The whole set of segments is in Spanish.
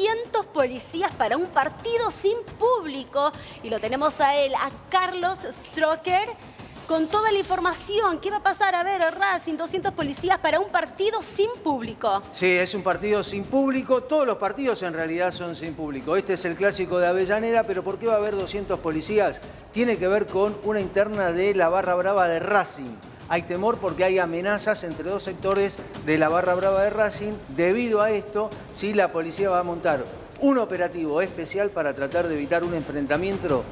200 policías para un partido sin público. Y lo tenemos a él, a Carlos Stroker, con toda la información. ¿Qué va a pasar? A ver, Racing, 200 policías para un partido sin público. Sí, es un partido sin público. Todos los partidos en realidad son sin público. Este es el clásico de Avellaneda, pero ¿por qué va a haber 200 policías? Tiene que ver con una interna de la barra brava de Racing. Hay temor porque hay amenazas entre dos sectores de la barra brava de Racing. Debido a esto, sí, la policía va a montar un operativo especial para tratar de evitar un enfrentamiento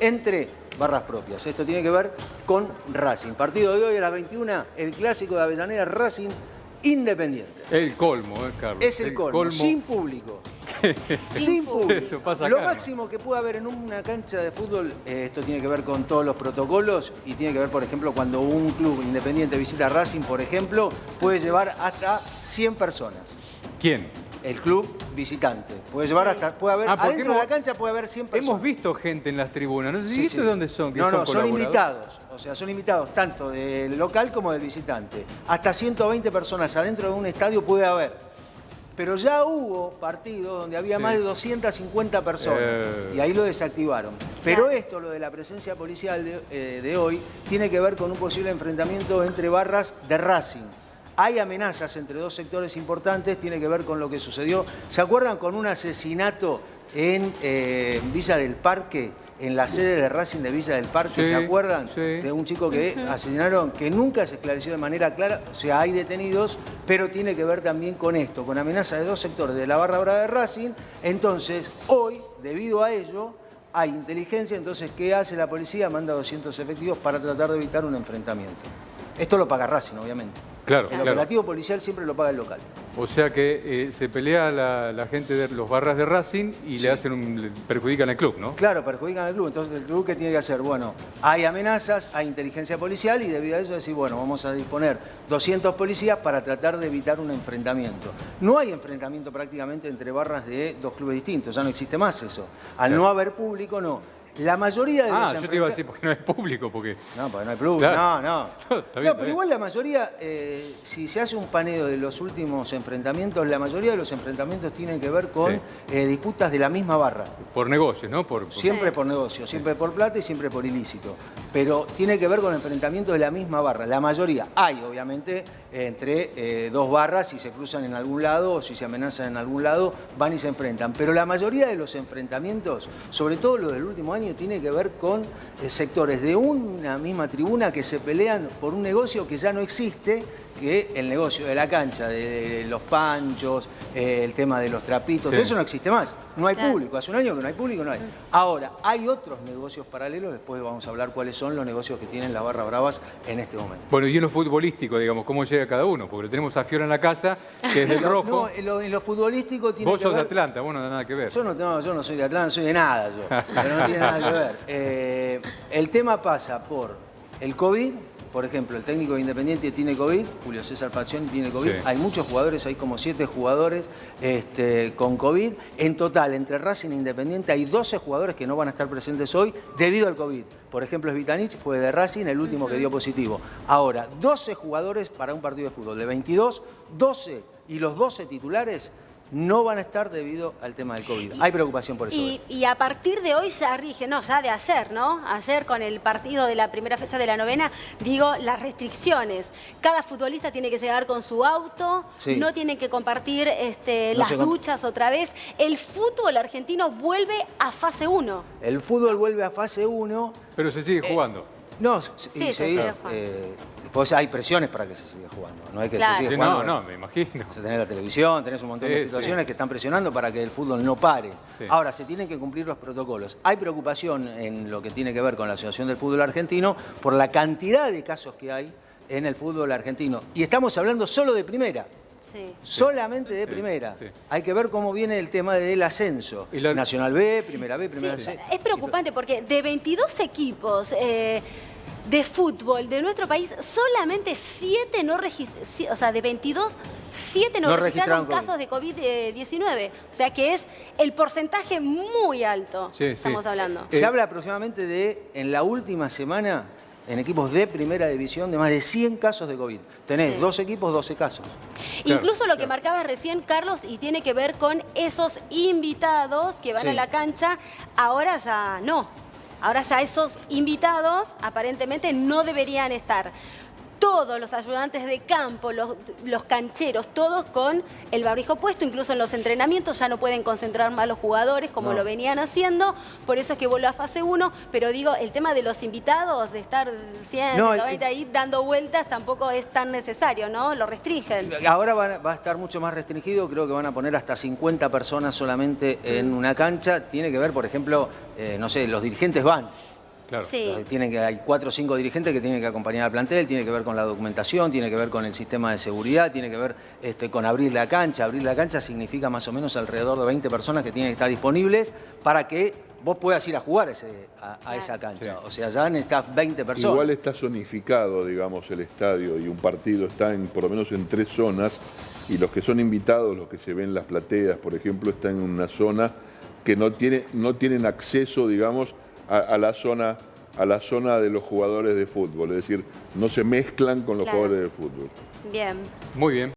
entre barras propias. Esto tiene que ver con Racing. Partido de hoy a las 21, el clásico de Avellaneda, Racing Independiente. El colmo, Carlos. Es el colmo, sin público. Sin público. Eso pasa Lo acá, máximo que puede haber en una cancha de fútbol, esto tiene que ver con todos los protocolos y tiene que ver, por ejemplo, cuando un club independiente visita a Racing, por ejemplo, puede llevar hasta 100 personas. ¿Quién? El club visitante. Puede llevar hasta, puede haber, adentro de la cancha puede haber 100 personas. Hemos visto gente en las tribunas. No sé si de dónde son. Que No, son son invitados. O sea, son invitados tanto del local como del visitante. Hasta 120 personas adentro de un estadio puede haber. Pero ya hubo partidos donde había más de 250 personas y ahí lo desactivaron. Pero esto, lo de la presencia policial de hoy, tiene que ver con un posible enfrentamiento entre barras de Racing. Hay amenazas entre dos sectores importantes, tiene que ver con lo que sucedió. ¿Se acuerdan con un asesinato en Villa del Parque, en la sede de Racing de Villa del Parque? ¿Se acuerdan? De un chico que asesinaron, que nunca se esclareció de manera clara. O sea, hay detenidos, pero tiene que ver también con esto, con amenazas de dos sectores de la barra brava de Racing. Entonces, hoy, debido a ello, hay inteligencia. Entonces, ¿qué hace la policía? Manda 200 efectivos para tratar de evitar un enfrentamiento. Esto lo paga Racing, obviamente. Claro, el operativo policial siempre lo paga el local. O sea que se pelea la gente de los barras de Racing y le perjudican al club, ¿no? Claro, perjudican al club. Entonces, ¿el club qué tiene que hacer? Bueno, hay amenazas, hay inteligencia policial y debido a eso decir, bueno, vamos a disponer 200 policías para tratar de evitar un enfrentamiento. No hay enfrentamiento prácticamente entre barras de dos clubes distintos, ya no existe más eso. Al no haber público, no. La mayoría de los yo te iba a decir porque no es público, porque... No, porque no hay público, no. Está bien, pero igual la mayoría, si se hace un paneo de los últimos enfrentamientos, la mayoría de los enfrentamientos tienen que ver con disputas de la misma barra. Por negocios, ¿no? Siempre por negocio, siempre por plata y siempre por ilícito. Pero tiene que ver con enfrentamientos de la misma barra. La mayoría hay, obviamente, entre dos barras, si se cruzan en algún lado o si se amenazan en algún lado, van y se enfrentan. Pero la mayoría de los enfrentamientos, sobre todo los del último año, tiene que ver con sectores de una misma tribuna que se pelean por un negocio que ya no existe, que el negocio de la cancha, de los panchos, el tema de los trapitos, todo eso no existe más. No hay público. Hace un año que no hay público, no hay. Ahora, hay otros negocios paralelos, después vamos a hablar cuáles son los negocios que tienen las barras bravas en este momento. Bueno, y en lo futbolístico, digamos, ¿cómo llega cada uno? Porque tenemos a Fiora en la casa, que es del rojo. No, en lo futbolístico tiene Vos que sos ver... de Atlanta, vos no tenés nada que ver. Yo no soy de Atlanta, soy de nada yo. Pero no tiene nada que ver. El tema pasa por el COVID. Por ejemplo, el técnico de Independiente tiene COVID, Julio César Falcioni tiene COVID. Hay muchos jugadores, hay como 7 jugadores con COVID. En total, entre Racing e Independiente hay 12 jugadores que no van a estar presentes hoy debido al COVID. Por ejemplo, Svitanich fue de Racing, el último que dio positivo. Ahora, 12 jugadores para un partido de fútbol. De 22, 12 y los 12 titulares no van a estar debido al tema del COVID. Hay preocupación por eso. Y a partir de hoy ya rige, ya de ayer, ¿no? Ayer con el partido de la primera fecha de la novena, digo, las restricciones. Cada futbolista tiene que llegar con su auto, no tiene que compartir las duchas otra vez. El fútbol argentino vuelve a fase 1. El fútbol vuelve a fase 1. Pero se sigue jugando. No, se sigue jugando. Después hay presiones para que se siga jugando. No hay que se siga jugando. No, me imagino. Se tenés la televisión, tenés un montón de situaciones que están presionando para que el fútbol no pare. Ahora, se tienen que cumplir los protocolos. Hay preocupación en lo que tiene que ver con la Asociación del Fútbol Argentino por la cantidad de casos que hay en el fútbol argentino. Y estamos hablando solo de primera. Solamente de primera. Hay que ver cómo viene el tema del ascenso. Nacional B, Primera C. Es preocupante porque de 22 equipos de fútbol de nuestro país, solamente 7 no registraron, o sea, de 22, 7 no registraron casos de COVID-19. O sea que es el porcentaje muy alto, estamos hablando. Se habla aproximadamente de, en la última semana, en equipos de primera división de más de 100 casos de COVID. Tenés 2 equipos, 12 casos. Incluso lo que marcabas recién, Carlos, y tiene que ver con esos invitados que van a la cancha, ahora ya no. Ahora ya esos invitados aparentemente no deberían estar. Todos los ayudantes de campo, los cancheros, todos con el barbijo puesto, incluso en los entrenamientos ya no pueden concentrar más los jugadores como lo venían haciendo, por eso es que vuelve a fase 1, pero digo, el tema de los invitados, de estar 100, 120 ahí dando vueltas, tampoco es tan necesario, ¿no? Lo restringen. Ahora va a estar mucho más restringido, creo que van a poner hasta 50 personas solamente en una cancha. Tiene que ver, por ejemplo, no sé, los dirigentes van. Claro. Sí. Hay 4 o 5 dirigentes que tienen que acompañar al plantel, tiene que ver con la documentación, tiene que ver con el sistema de seguridad, tiene que ver con abrir la cancha. Abrir la cancha significa más o menos alrededor de 20 personas que tienen que estar disponibles para que vos puedas ir a jugar a esa cancha. Sí. O sea, ya necesitas 20 personas. Igual está zonificado, digamos, el estadio, y un partido está por lo menos en 3 zonas, y los que son invitados, los que se ven en las plateas, por ejemplo, están en una zona que no tienen acceso, digamos, a la zona de los jugadores de fútbol, es decir, no se mezclan con los jugadores de fútbol. Bien. Muy bien.